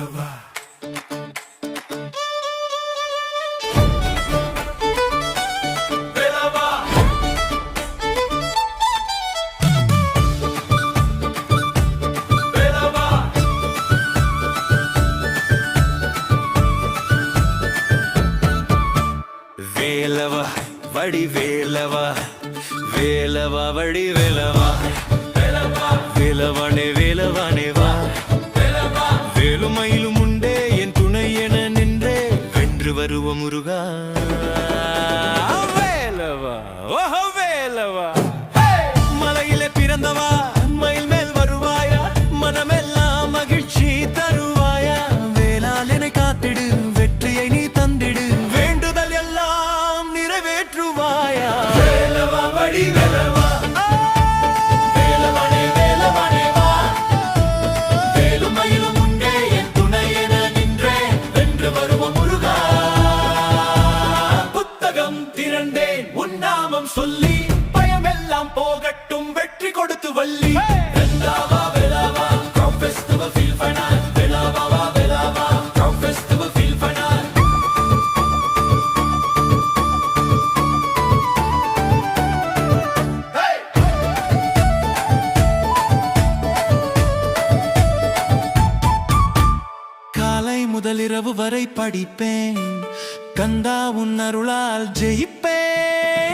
வேலவா வேலவா வேலவா வேலவா வடி வேலவா வேலவா வடி வேலவா வேலவானே வேலவானே வா வேலுமயிலும் உண்டே என் துணை என நின்றே வென்று வருவ முருகா வேலவா ஓஹோ வேலவா மலையிலே பிறந்தவா மயில் மேல் வருவாயா மனமெல்லாம் மகிழ்ச்சி தருவாயா வேளால் என்னை காத்திடு வெற்றியை நீ தந்திடு வேண்டுதல் எல்லாம் நிறைவேற்றுவாயா வேலவா வடி வேலவா சொல்லி பயமெல்லாம் போகட்டும் வெற்றி கொடுத்து வள்ளி வேலவா வேலவா crowd festival feel fine வேலவா வேலவா crowd festival feel fine காலை முதல் இரவு வரை படிப்பேன் கந்தா உன் அருளால் ஜெயிப்பேன்